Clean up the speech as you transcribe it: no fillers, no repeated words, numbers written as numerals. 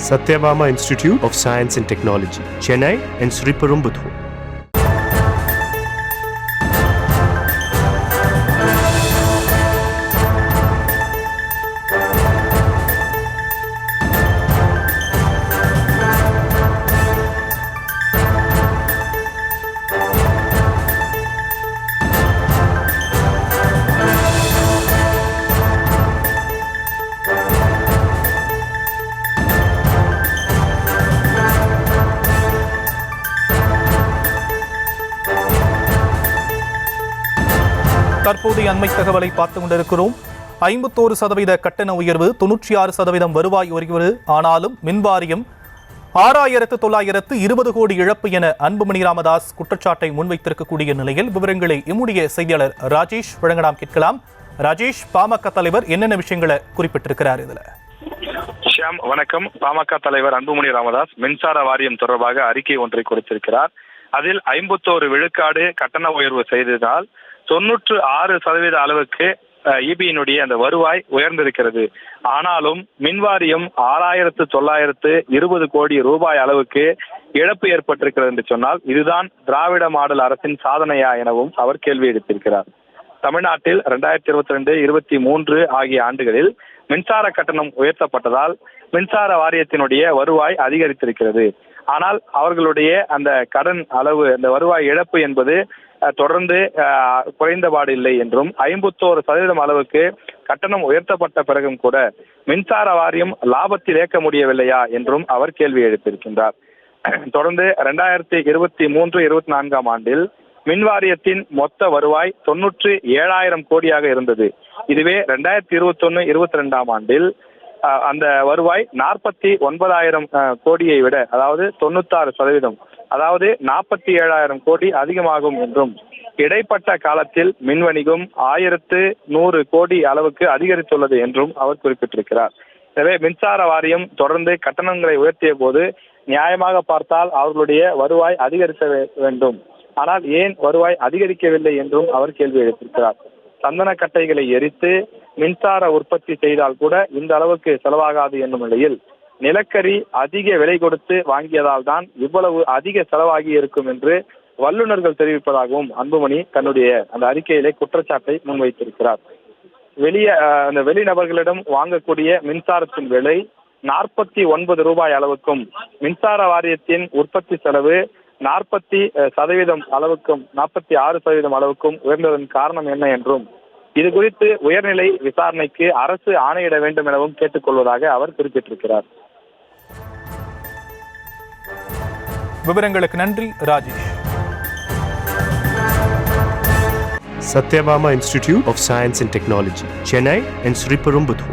Satyabama Institute of Science and Technology, Chennai and Sriperumbudur. தற்போதைய அண்மை தகவலை பார்த்துக் கொண்டிருக்கிறோம். 51% கட்டண உயர்வு, 96% வருவாய் உயர்வு. ஆனாலும் மின்வாரியம் 6920 கோடி இழப்பு என அன்புமணி ராமதாஸ் குற்றச்சாட்டை முன்வைத்திருக்கக்கூடிய நிலையில் விவரங்களை எம்முடைய செய்தியாளர் ராஜேஷ் வழங்கலாம், கேட்கலாம். ராஜேஷ், பாமக தலைவர் என்னென்ன விஷயங்களை குறிப்பிட்டிருக்கிறார் இதுல? ஷியாம், வணக்கம். பாமக தலைவர் அன்புமணி ராமதாஸ் மின்சார வாரியம் தொடர்பாக அறிக்கை ஒன்றை கொடுத்திருக்கிறார். அதில் 51 விழுக்காடு கட்டண உயர்வு செய்ததால் 96% அளவுக்கு இபியினுடைய அந்த வருவாய் உயர்ந்திருக்கிறது. ஆனாலும் மின்வாரியம் 6920 கோடி ரூபாய் அளவுக்கு இழப்பு ஏற்பட்டிருக்கிறது என்று சொன்னால் இதுதான் திராவிட மாடல் அரசின் சாதனையா எனவும் அவர் கேள்வி எழுப்பியிருக்கிறார். தமிழ்நாட்டில் 2022, 23 ஆகிய ஆண்டுகளில் மின்சார கட்டணம் உயர்த்தப்பட்டதால் மின்சார வாரியத்தினுடைய வருவாய் அதிகரித்திருக்கிறது. ஆனால் அவர்களுடைய அந்த கடன் அளவு, அந்த வருவாய் இழப்பு என்பது தொடர்ந்து குறைந்தபாடு இல்லை என்றும் 51% அளவுக்கு கட்டணம் உயர்த்தப்பட்ட பிறகும் கூட மின்சார வாரியம் லாபத்தில் இயக்க முடியவில்லையா என்றும் அவர் கேள்வி எழுப்பியிருக்கின்றார். தொடர்ந்து 2023, 24 ஆண்டில் மின் வாரியத்தின் மொத்த வருவாய் 97,000 கோடியாக இருந்தது. இதுவே 2021, 22 ஆண்டில் அந்த வருவாய் 49,000 கோடியை விட, அதாவது 96%, அதாவது 47,000 கோடி அதிகமாகும் என்றும் இடைப்பட்ட காலத்தில் மின் வணிகம் 1100 கோடி அளவுக்கு அதிகரித்துள்ளது என்றும் அவர் குறிப்பிட்டிருக்கிறார். எனவே மின்சார வாரியம் தொடர்ந்து கட்டணங்களை உயர்த்திய போது நியாயமாக பார்த்தால் அவர்களுடைய வருவாய் அதிகரிக்க வேண்டும். ஆனால் ஏன் வருவாய் அதிகரிக்கவில்லை என்றும் அவர் கேள்வி எழுப்பியிருக்கிறார். சந்தன கட்டைகளை எரித்து மின்சார உற்பத்தி செய்தால் கூட இந்த அளவுக்கு செலவாகாது என்னும் நிலையில் நிலக்கரி அதிக விலை கொடுத்து வாங்கியதால் தான் இவ்வளவு அதிக செலவாகி இருக்கும் என்று வல்லுநர்கள் தெரிவிப்பதாகவும் அன்புமணி தன்னுடைய அந்த அறிக்கையிலே குற்றச்சாட்டை முன்வைத்திருக்கிறார். அந்த வெளிநபர்களிடம் வாங்கக்கூடிய மின்சாரத்தின் விலை 49 ரூபாய் அளவுக்கும், மின்சார வாரியத்தின் உற்பத்தி செலவு 40% அளவுக்கும், 46% அளவுக்கும் உயர்ந்ததன் காரணம் என்ன என்றும், இது குறித்து உயர்நிலை விசாரணைக்கு அரசு ஆணையிட வேண்டும் எனவும் கேட்டுக்கொள்வதாக அவர் குறிப்பிட்டிருக்கிறார். விவரங்களுக்கு நன்றி Rajesh. Satyabama Institute of Science and Technology, Chennai and Sriperumbudur.